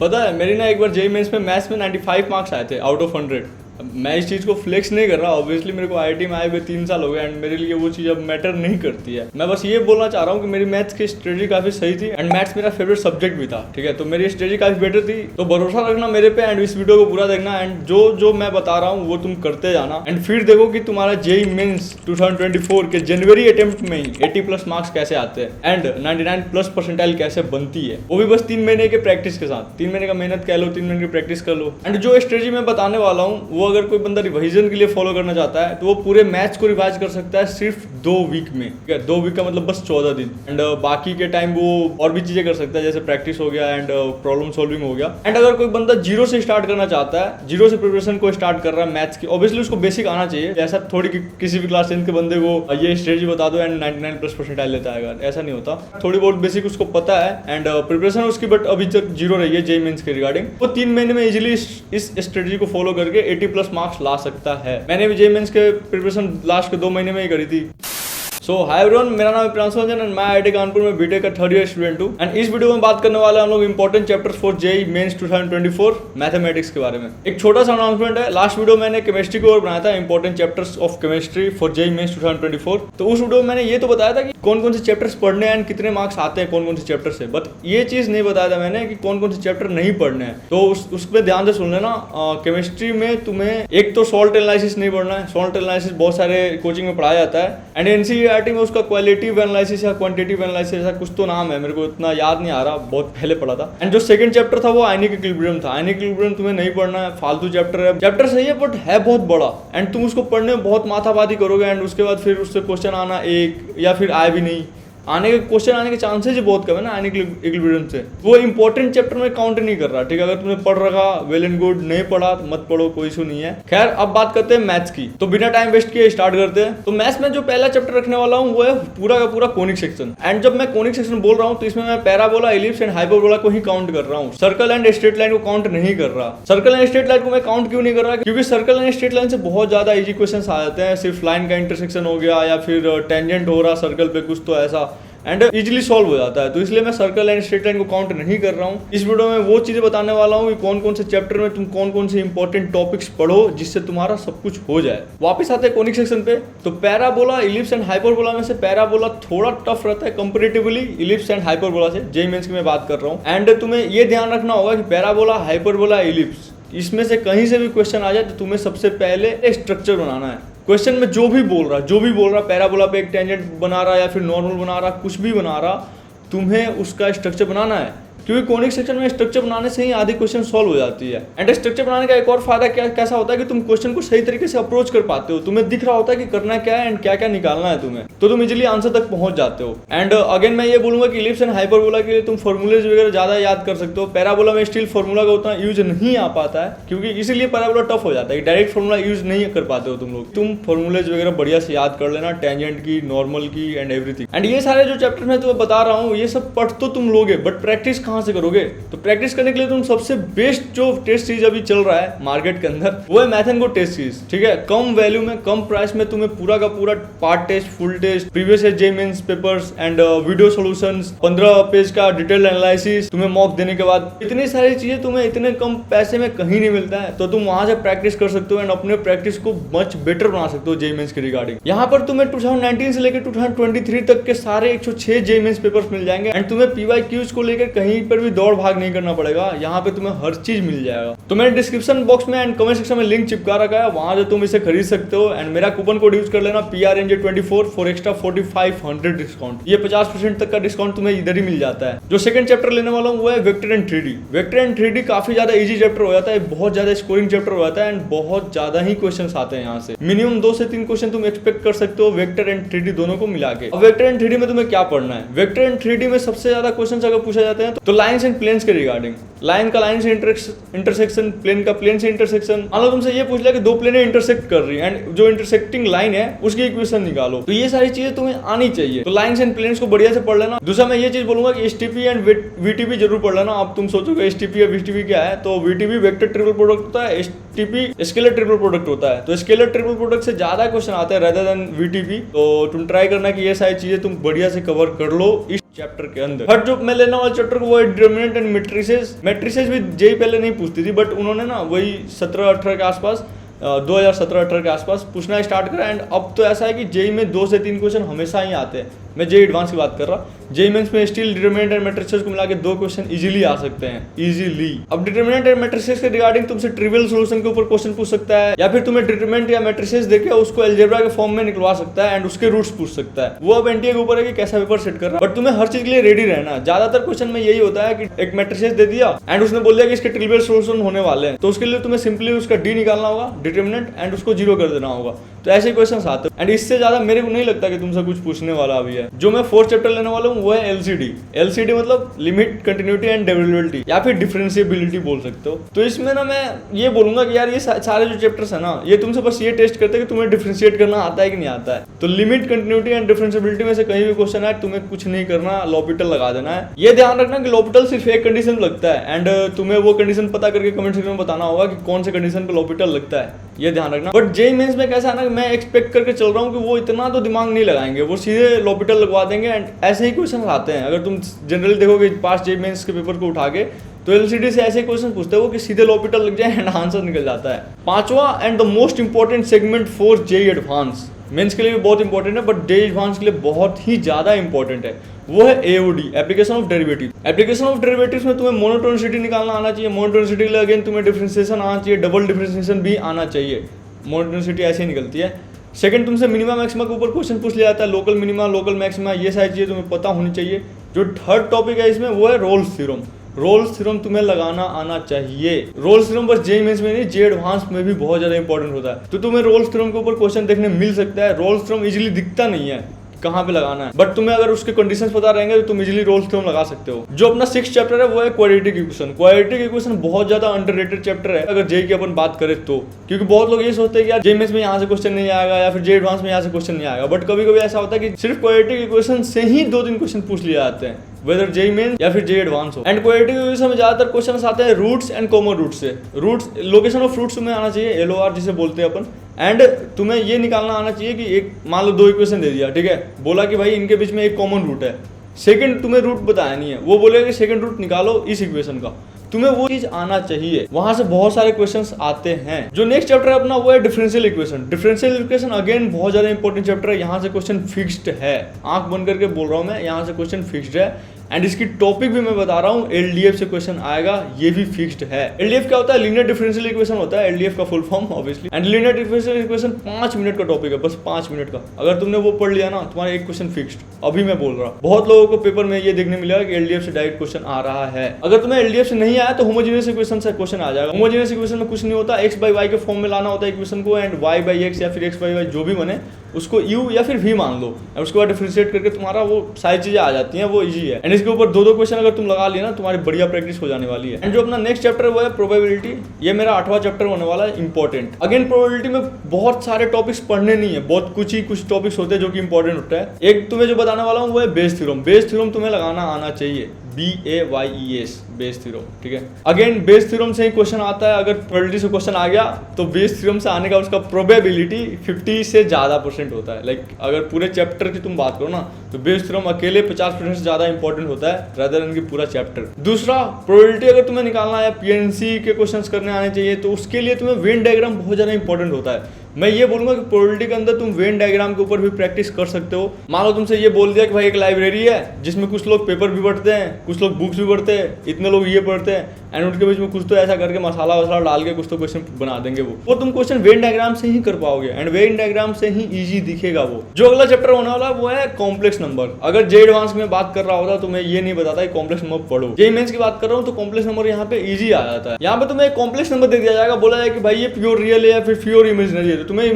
पता है मेरी ना एक बार जेईई मेंस में मैथ्स में 95 मार्क्स आए थे आउट ऑफ 100। मैं इस चीज़ को फ्लेक्स नहीं कर रहा, ऑब्वियसली मेरे को आईआईटी में आए हुए 3 साल हो गए एंड मेरे लिए वो चीज़ अब मैटर नहीं करती है। मैं बस ये बोलना चाह रहा हूँ कि मेरी मैथ्स की स्ट्रेटजी काफ़ी सही थी एंड मैथ्स मेरा फेवरेट सब्जेक्ट भी था, ठीक है। तो मेरी स्ट्रेटजी काफ़ी बेटर थी, तो भरोसा रखना मेरे पे एंड इस वीडियो को पूरा देखना एंड जो मैं बता रहा हूँ वो तुम करते जाना एंड फिर देखो कि तुम्हारा जेईई मेंस 2024 के जनवरी अटेम्प्ट में ही 80+ मार्क्स कैसे आते हैं एंड 99+ परसेंटाइल कैसे बनती है, वो भी बस 3 महीने के प्रैक्टिस के साथ। 3 महीने का मेहनत कह लो, 3 महीने की प्रैक्टिस कर लो एंड जो स्ट्रेटजी मैं बताने वाला हूँ वो अगर कोई बंदा रिवीजन के लिए फॉलो करना चाहता है तो वो पूरे मैथ्स को रिवाइज कर सकता है सिर्फ 2 वीक में, ठीक है। 2 वीक का मतलब बस 14 दिन एंड बाकी के टाइम वो और भी चीजें कर सकता है जैसे प्रैक्टिस हो गया एंड प्रॉब्लम सॉल्विंग हो गया। एंड अगर कोई बंदा जीरो से स्टार्ट करना चाहता है, जीरो से प्रिपरेशन को स्टार्ट कर रहा है मैथ्स की, ऑब्वियसली उसको बेसिक आना चाहिए। ऐसा थोड़ी कि किसी भी क्लास 10 के बंदे को ये स्ट्रेटजी बता दो एंड 99+ परसेंटाइल लेता है, अगर ऐसा नहीं होता। थोड़ी बहुत बेसिक उसको पता है एंड प्रिपरेशन उसकी बट अभी तक जीरो रही है जेईई मेंस के रिगार्डिंग। वो 3 महीने में इजिली इस स्ट्रेटजी को फॉलो करके 80+ मार्क्स ला सकता है। मैंने भी जेईई मेंस के प्रिपरेशन लास्ट के 2 महीने में ही करी थी। सो हाय एवरीवन, मेरा नाम है प्रियांशु रंजन एंड मैं आईआईटी कानपुर में बीटेक का 3rd ईयर स्टूडेंट हूँ एंड इस वीडियो में बात करने वाले हम लोग important chapters for JEE Mains 2024 mathematics के बारे में। एक छोटा सा अनाउंसमेंट है, लास्ट वीडियो मैंने केमिस्ट्री को बनाया था, important chapters of chemistry for JEE Mains 2024। तो उस वीडियो में मैंने ये तो बताया था कि कौन कौन से चैप्टर्स पढ़ने हैं एंड कितने मार्क्स आते हैं कौन कौन से चैप्टर से, बट ये चीज नहीं बताया था मैंने कि कौन कौन से चैप्टर नहीं पढ़ने हैं। तो उस पर ध्यान से सुन लेना। केमिस्ट्री में तुम्हें एक तो सॉल्ट एनालिसिस नहीं पढ़ना है, सॉल्ट एनालिसिस बहुत सारे कोचिंग में पढ़ाया जाता है एंड एनसीईआरटी में उसका क्वालिटेटिव एनालिसिस या क्वांटिटेटिव एनालिसिस ऐसा कुछ तो नाम है, मेरे को इतना याद नहीं आ रहा, बहुत पहले पढ़ा था। एंड जो सेकंड चैप्टर था वो आयनिक इक्विलिब्रियम था। आयनिक इक्विलिब्रियम तुम्हें नहीं पढ़ना है, फालतू चैप्टर है। चैप्टर सही है बट है बहुत बड़ा एंड तुम उसको पढ़ने में बहुत माथाबादी करोगे एंड उसके बाद फिर उससे क्वेश्चन आना एक या फिर आए भी नहीं, आने के क्वेश्चन आने के चांसेस ही बहुत कम है ना आयनिक इक्विलिब्रियम से। वो इंपॉर्टेंट चैप्टर में काउंट नहीं कर रहा, ठीक है। अगर तुमने पढ़ रखा वेल एंड गुड, नहीं पढ़ा तो मत पढ़ो, कोई इशू नहीं है। खैर अब बात करते हैं मैथ्स की, तो बिना टाइम वेस्ट किए स्टार्ट करते हैं। तो मैथ्स में जो पहला चैप्टर रखने वाला हूँ वो है पूरा का पूरा कोनिक सेक्शन एंड जब मैं कोनिक सेक्शन बोल रहा हूँ तो इसमें मैं पैराबोला, इलिप्स एंड हाइपरबोला को ही काउंट कर रहा हूँ, सर्कल एंड स्ट्रेट लाइन को काउंट नहीं कर रहा। सर्कल एंड स्ट्रेट लाइन को मैं काउंट क्यों नहीं कर रहा, क्योंकि सर्कल एंड स्ट्रेट लाइन से बहुत ज्यादा इजी क्वेश्चन आ जाते हैं। सिर्फ लाइन का इंटरसेक्शन हो गया या फिर टेंजेंट हो रहा सर्कल पे कुछ, तो ऐसा एंड इजीली सॉल्व हो जाता है। तो इसलिए मैं सर्कल एंड स्ट्रेट लाइन को काउंट नहीं कर रहा हूँ। इस वीडियो में वो चीजें बताने वाला हूँ कि कौन कौन से चैप्टर में तुम कौन कौन से इंपॉर्टेंट टॉपिक्स पढ़ो जिससे तुम्हारा सब कुछ हो जाए। वापस आते हैं कोनिक सेक्शन पे। तो पैराबोला, इलिप्स एंड हाइपरबोला में से पैराबोला थोड़ा टफ रहता है कंपैरेटिवली इलिप्स एंड हाइपरबोला से, जेईई मेंस की मैं बात कर रहा हूँ। एंड तुम्हें ये ध्यान रखना होगा कि पैराबोला, हाइपरबोला, इलिप्स इसमें से कहीं से भी क्वेश्चन आ जाए तो तुम्हें सबसे पहले स्ट्रक्चर बनाना है। क्वेश्चन में जो भी बोल रहा पैराबोला पे एक टेंजेंट बना रहा या फिर नॉर्मल बना रहा, कुछ भी बना रहा, तुम्हें उसका स्ट्रक्चर बनाना है। क्योंकि कोनिक सेक्शन में स्ट्रक्चर बनाने से ही आधी क्वेश्चन सॉल्व हो जाती है। एंड स्ट्रक्चर बनाने का एक और फायदा कैसा होता है कि तुम क्वेश्चन को सही तरीके से अप्रोच कर पाते हो, तुम्हें दिख रहा होता है कि करना क्या है एंड क्या क्या निकालना है तुम्हें, तो तुम इजीली आंसर तक पहुंच जाते हो। एंड अगेन मैं ये बोलूंगा कि इलिप्स एंड हाइपरबोला के लिए तुम फॉर्मूलेज वगैरह ज्यादा याद कर सकते हो। पैराबोला में स्टिल फॉर्मूला का उतना यूज नहीं आ पाता है क्योंकि इसीलिए पैराबोला टफ हो जाता है, डायरेक्ट फॉर्मूला यूज नहीं कर पाते हो तुम लोग। तुम फॉर्मूलेज वगैरह बढ़िया से याद कर लेना, टेंजेंट की, नॉर्मल की एंड एवरीथिंग। एंड ये सारे जो चैप्टर मैं तुम्हें बता रहा हूँ ये सब पढ़ तो तुम लोगे बट प्रैक्टिस कहाँ से करोगे। तो प्रैक्टिस करने के लिए तुम सबसे बेस्ट जो टेस्ट सीरीज अभी चल रहा है मार्केट के अंदर वो है math and go test series, ठीक है। कम वैल्यू में, कम प्राइस में तुम्हें पूरा का पूरा part test, full test, previous year JEE Mains papers and video solutions, 15 page का डिटेल एनालिसिस तुम्हें मॉक देने के बाद, इतनी सारी चीजें तुम्हें इतने कम पैसे में कहीं नहीं मिलता है। तो तुम वहां से प्रैक्टिस कर सकते हो एंड अपने प्रैक्टिस को मच बेटर बना सकते हो जेईई मेंस के रिगार्डिंग। यहाँ पर तुम्हें 2019 से लेकर 2023 तक के सारे 106 जेईई मेंस पेपर्स मिल जाएंगे एंड तुम्हें पीवाईक्यूज को लेकर कहीं पर भी दौड़ भाग नहीं करना पड़ेगा। यहाँ पे तुम्हें हर चीज मिल जाएगा। तो मैंने डिस्क्रिप्शन बॉक्स में एंड कमेंट सेक्शन में लिंक चिपका रखा है, वहां से तुम इसे खरीद सकते हो एंड मेरा कूपन कोड यूज कर लेना PRNJ24 फॉर एक्स्ट्रा 4500 डिस्काउंट। ये 50% तक का डिस्काउंट तुम्हें इधर ही मिल जाता है। जो सेकंड चैप्टर लेने वाला हूँ वो है vector and 3D। Vector and 3D काफी ज्यादा इजी चैप्टर हो जाता है, बहुत ज्यादा स्कोरिंग चैप्टर हो जाता है एंड बहुत ज्यादा ही क्वेश्चन आते हैं। यहाँ से मिनिमम 2 से 3 क्वेश्चन तुम एक्सपेक्ट कर सकते हो वेक्टर एंड 3D दोनों को मिला के। अब वेक्टर एंड 3D में तुम्हें क्या पढ़ना है, वेक्टर एंड 3D में सबसे ज्यादा क्वेश्चन अगर पूछे जाते हैं तो लाइन्स एंड प्लेन्स के रिगार्डिंग, लाइन का लाइन से इंटरसेक्शन, प्लेन का प्लेन से इंटरसेक्शन। मान लो तुमसे ये पूछ लिया कि 2 प्लेनें इंटरसेक्ट कर रही है एंड जो इंटरसेक्टिंग लाइन है उसकी इक्वेशन निकालो, तो ये सारी चीजें तुम्हें आनी चाहिए। तो लाइन्स एंड प्लेन्स को बढ़िया से पढ़ लेना। दूसरा मैं ये चीज बोलूंगा कि एसटीपी एंड वीटीपी जरूर पढ़ लेना। अब तुम सोचोगे एसटीपी या वीटीपी क्या है, तो वीटीपी वेक्टर ट्रिपल प्रोडक्ट होता है, एसटीपी स्केलर ट्रिपल प्रोडक्ट होता है। तो स्केलर ट्रिपल प्रोडक्ट से ज्यादा क्वेश्चन आते हैं रेदर देन वीटीपी। तो तुम ट्राई करना कि ये सारी चीजें तुम बढ़िया से कवर कर लो। चैप्टर के अंदर। बट जो मैं लेने वाला चैप्टर वो है डिटरमिनेंट एंड मैट्रिसेस। मैट्रिसेस भी जेई पहले नहीं पूछती थी, बट उन्होंने ना वही 17-18 के आसपास 2017-18 के आसपास पूछना स्टार्ट करा। एंड अब तो ऐसा है कि जेई में 2 से 3 क्वेश्चन हमेशा ही आते हैं। मैं जेई एडवांस की बात कर रहा, जेई मेंस में स्टिल डिटरमिनेंट एंड मैट्रिसेस को मिला के 2 क्वेश्चन इजीली आ सकते हैं, इजीली। अब डिटरमिनेंट एंड मैट्रिसेस के रिगार्डिंग तुमसे ट्रिवियल सॉल्यूशन के ऊपर क्वेश्चन पूछ सकता है, या फिर तुम्हें डिटरमिनेंट या मैट्रिसेस देके उसको अलजेब्रा के फॉर्म में निकलवा सकता है एंड उसके रूट्स पूछ सकता है। वो अब एनटीए के ऊपर है कि कैसा पेपर सेट कर रहा है, बट तुम्हें हर चीज के लिए रेडी रहना। ज्यादातर क्वेश्चन में यही होता है कि एक मैट्रिसेस दे दिया एंड उसने बोल दिया कि इसके ट्रिवियल सॉल्यूशन होने वाले हैं, तो उसके लिए तुम्हें सिंपली उसका डी निकालना होगा डिटरमिनेंट एंड उसको 0 कर देना होगा। तो ऐसे क्वेश्चन आते हैं एंड इससे ज्यादा मेरे को नहीं लगता कि तुमसे कुछ पूछने वाला अभी है। जो मैं 4th चैप्टर लेने वाला हूँ वो है एलसीडी। एलसीडी मतलब लिमिट, कंटिन्यूटी एंड डेविलेबिलिटी, या फिर डिफरेंशिएबिलिटी बोल सकते हो। तो इसमें ना मैं ये बोलूंगा कि यार ये सारे जो चैप्टर्स है ना, ये तुमसे बस ये टेस्ट करते हैं कि तुम्हें डिफरेंशिएट करना आता है कि नहीं आता है। तो लिमिट, कंटिन्यूटी एंड डिफरेंशिएबिलिटी में से कहीं भी क्वेश्चन है तुम्हें कुछ नहीं करना, लॉपिटल लगा देना है। ये ध्यान रखना कि लॉपिटल सिर्फ एक कंडीशन लगता है एंड तुम्हें वो कंडीशन पता करके कमेंट सेक्शन में बताना होगा कि कौन से कंडीशन पे लॉपिटल लगता है, ये ध्यान रखना। बट जेई मेंस में कैसा है ना, मैं एक्सपेक्ट करके चल रहा हूँ कि वो इतना तो दिमाग नहीं लगाएंगे, वो सीधे लॉपिटल लगवा देंगे एंड ऐसे ही क्वेश्चन आते हैं। अगर तुम जनरली देखोगे पास जेई मेंस के पेपर को उठा के, तो एलसीडी से ऐसे क्वेश्चन पूछते हैं वो कि सीधे लॉपिटल लग जाए एंड आंसर निकल जाता है। 5वां and the most important segment for JEE advance, mains के लिए भी बहुत इंपॉर्टेंट है बट जेई एडवांस के लिए बहुत ही ज्यादा इंपॉर्टेंट है, वो है AOD, application of derivative. Application of derivatives में तुम्हें मोनोटोनिसिटी निकालना आना चाहिए। मोनोटोनिसिटी के लिए अगेन तुम्हें डिफरेंशिएशन आना चाहिए, डबल डिफरेंशिएशन भी आना चाहिए। मोनोटोनिसिटी ऐसे ही निकलती है। सेकंड, तुमसे मिनिमा मैक्सिमा के ऊपर क्वेश्चन पूछ लिया जाता है, लोकल मिनिमा, लोकल मैक्सिमा, ये सारी चीजें तुम्हें पता होनी चाहिए। जो थर्ड टॉपिक है इसमें वो है रोल्स थ्योरम। रोल्स थ्योरम तुम्हें लगाना आना चाहिए। रोल्स थ्योरम बस जेई मेंस में नहीं, जेई एडवांस में भी बहुत ज्यादा इंपॉर्टेंट होता है। तो तुम्हें रोल्स थ्योरम के ऊपर क्वेश्चन देखने मिल सकता है। रोल्स थ्योरम इजीली दिखता नहीं है कहाँ पे लगाना है, बट तुम्हें अगर उसके कंडीशंस पता रहेंगे तो तुम इजीली रोल्स थ्योरम लगा सकते हो। जो अपना 6th चैप्टर है वो है क्वाड्रेटिक इक्वेशन। क्वाड्रेटिक इक्वेशन बहुत ज्यादा अंडररेटेड चैप्टर है अगर जेई की अपन बात करें तो, क्योंकि बहुत लोग ये सोचते हैं कि यार जेई मेंस में यहाँ से क्वेश्चन नहीं आएगा या फिर जेई एडवांस में यहाँ से क्वेश्चन नहीं आएगा, बट कभी कभी ऐसा होता है कि सिर्फ क्वाड्रेटिक इक्वेशन से ही 2-3 क्वेश्चन पूछ लिए जाते हैं, वेदर जेई मेन या फिर जेई एडवांस हो। एंड क्वाड्रेटिक इक्वेशन में ज्यादातर क्वेश्चन आते हैं रूट्स एंड कॉमन रूट्स से। रूट्स, लोकेशन ऑफ रूट्स में आना चाहिए, एलओआर जिसे बोलते हैं अपन। एंड तुम्हें ये निकालना आना चाहिए कि एक मान लो 2 इक्वेशन दे दिया, ठीक है, बोला कि भाई इनके बीच में एक कॉमन रूट है, सेकंड तुम्हें रूट बताया नहीं है, वो बोलेगा कि सेकंड रूट निकालो इस इक्वेशन का, तुम्हें वो चीज आना चाहिए। वहां से बहुत सारे क्वेश्चंस आते हैं। जो नेक्स्ट चैप्टर है अपना वो है differential equation. Differential equation again बहुत ज्यादा इंपॉर्टेंट चैप्टर है। यहाँ से क्वेश्चन फिक्स्ड है, आंख बंद करके बोल रहा हूँ मैं, यहाँ से क्वेश्चन फिक्स्ड है। एंड इसकी टॉपिक भी मैं बता रहा हूँ, एलडीएफ से क्वेश्चन आएगा, ये भी फिक्स्ड है। एलडीएफ क्या होता है? लीनियर डिफरेंशियल इक्वेशन होता है, एलडीएफ का full form obviously. And linear differential equation 5 minute का टॉपिक है, बस 5 मिनट का। अगर तुमने वो पढ़ लिया ना, तुम्हारा एक क्वेश्चन फिक्स्ड। अभी मैं बोल रहा हूँ, बहुत लोगों को पेपर में ये देखने मिलेगा कि एलडीएफ से डायरेक्ट क्वेश्चन आ रहा है। अगर तुम्हें एलडीएफ से नहीं आया तो होमोजेनियस इक्वेशन से क्वेश्चन आ जाएगा। होमोजेनियस इक्वेशन में कुछ नहीं होता, एक्स बाई वाई के फॉर्म में लाना होता है इक्वेशन को, एंड वाई बाई एक्स या फिर एक्स बाई वाई जो भी बने उसको यू या फिर वी मान लो, और उसके बाद डिफरेंशिएट करके तुम्हारा वो सारी चीजें आ जाती हैं, वो इजी है। एंड इसके ऊपर 2-2 क्वेश्चन अगर तुम लगा लिए ना, तुम्हारी बढ़िया प्रैक्टिस हो जाने वाली है। एंड जो अपना नेक्स्ट चैप्टर है वो है प्रोबेबिलिटी। ये मेरा 8वां चैप्टर होने वाला है, इंपॉर्टेंट। अगेन प्रोबेबिलिटी में बहुत सारे टॉपिक्स पढ़ने नहीं है, बहुत कुछ टॉपिक्स होते हैं जो कि इंपॉर्टेंट होता है। एक तुम्हें जो बताने वाला हूँ वो है बेस थ्योरम। बेस थ्योरम तुम्हें लगाना आना चाहिए, BAYES, बेस थ्योरम, ठीक है। अगेन बेस थ्योरम से ही क्वेश्चन आता है। अगर प्रोबेबिलिटी से क्वेश्चन आ गया तो बेस थ्योरम से आने का उसका प्रोबेबिलिटी 50 से ज्यादा % होता है। लाइक अगर पूरे चैप्टर की तुम बात करो ना, तो बेस थ्योरम अकेले 50% से ज्यादा इंपॉर्टेंट होता है रादर देन की पूरा चैप्टर। दूसरा, प्रोबेबिलिटी अगर तुम्हें निकालना है, PNC के क्वेश्चंस करने आने चाहिए, तो उसके लिए तुम्हें वेन डायग्राम बहुत ज्यादा इंपॉर्टेंट होता है। मैं ये बोलूंगा कि प्रोबेबिलिटी के अंदर तुम वेन डायग्राम के ऊपर भी प्रैक्टिस कर सकते हो। मान लो तुमसे ये बोल दिया कि भाई एक लाइब्रेरी है जिसमें कुछ लोग पेपर भी पढ़ते हैं, कुछ लोग बुक्स भी पढ़ते हैं, इतने लोग ये पढ़ते हैं, एंड उनके बीच में कुछ तो ऐसा करके मसाला वसाला डाल के कुछ तो क्वेश्चन बना देंगे। वो तुम क्वेश्चन वेन डायग्राम से ही कर पाओगे, एंड वेन डायग्राम से ही ईजी दिखेगा वो। जो अगला चैप्टर होने वाला है वो है कॉम्प्लेक्स नंबर। अगर जेई एडवांस में बात कर रहा होता तो मैं ये नहीं बताता कि कॉम्प्लेक्स नंबर पढ़ो। जेई मेंस की बात कर रहा हूँ तो कॉम्प्लेक्स नंबर यहाँ पे ईजी आ जाता है। यहाँ पे तुम्हें एक कॉम्प्लेक्स नंबर दे दिया जाएगा, बोला जाए कि भाई ये प्योर रियल है या फिर प्योर इमेजिनरी है। तो तुम्हें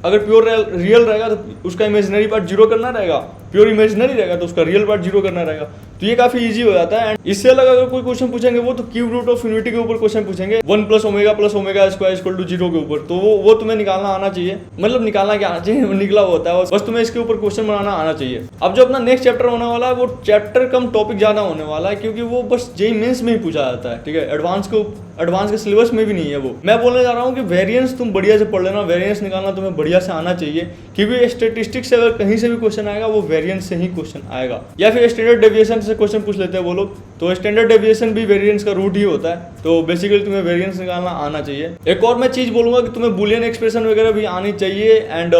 अगर प्योर रियल रहेगा तो उसका इमेजिनरी पार्ट 0 करना रहेगा, प्योर इमेजिनरी रहेगा तो उसका रियल पार्ट 0 करना रहेगा। तो ये काफी इजी हो जाता है। एंड इससे अलग अगर कोई क्वेश्चन पूछेंगे वो तो क्यूब रूट ऑफ यूनिटी के ऊपर क्वेश्चन पूछेंगे, 1 + ओमेगा स्क्वायर इक्वल टू 0 के ऊपर, तो वो तुम्हें निकालना आना चाहिए, मतलब निकालना क्या आना चाहिए, निकला होता है बस, तुम्हें इसके ऊपर क्वेश्चन बनाना आना चाहिए। अब जो अपना नेक्स्ट चैप्टर होने वाला है वो चैप्टर कम टॉपिक ज्यादा होने वाला है, क्योंकि वो बस जेईई मेंस में ही पूछा जाता है, ठीक है, एडवांस के सिलेबस में भी नहीं है वो। मैं बोलने जा रहा हूँ कि वेरिएंस तुम बढ़िया से पढ़ लेना, वेरिएंस निकालना तुम्हें बढ़िया से आना चाहिए, क्योंकि स्टैटिस्टिक्स से अगर कहीं से भी क्वेश्चन आएगा वो वेरिएंस से ही क्वेश्चन आएगा, या फिर स्टैंडर्ड डेविएशन से क्वेश्चन पूछ लेते हैं वो लोग, तो स्टैंडर्ड डेविएशन भी वेरिएंस का रूट ही होता है। तो बेसिकली तुम्हें वेरिएंस निकालना आना चाहिए। एक और मैं चीज बोलूंगा कि तुम्हें बुलियन एक्सप्रेशन वगैरह भी आनी चाहिए एंड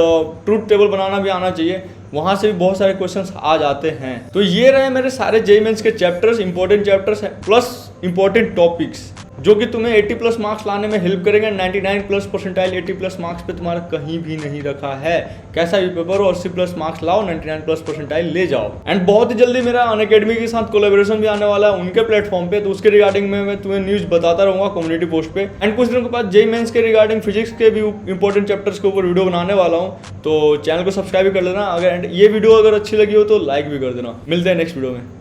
ट्रूथ टेबल बनाना भी आना चाहिए, वहां से भी बहुत सारे क्वेश्चंस आ जाते हैं। तो ये रहे मेरे सारे जेईई मेंस के chapters, important chapters plus important topics, जो कि तुम्हें 80+ मार्क्स लाने में हेल्प करेंगे। 99+ परसेंटाइल 80+ मार्क्स पे तुम्हारा कहीं भी नहीं रखा है, कैसा भी पेपर हो 80+ मार्क्स लाओ, 99+ परसेंटाइल ले जाओ। एंड बहुत ही जल्दी मेरा अनअकैडमी के साथ कोलैबोरेशन भी आने वाला है उनके प्लेटफॉर्म पे, तो उसके रिगार्डिंग में मैं तुम्हें न्यूज बताता रहूंगा कम्युनिटी पोस्ट पे। एंड कुछ दिनों के बाद जेईई मेंस के रिगार्डिंग फिजिक्स के भी इंपॉर्टेंट चैप्टर्स के ऊपर वीडियो बनाने वाला हूँ, तो चैनल को सब्सक्राइब भी कर लेना। अगर ये वीडियो अगर अच्छी लगी हो तो लाइक भी कर देना। मिलते हैं नेक्स्ट वीडियो में।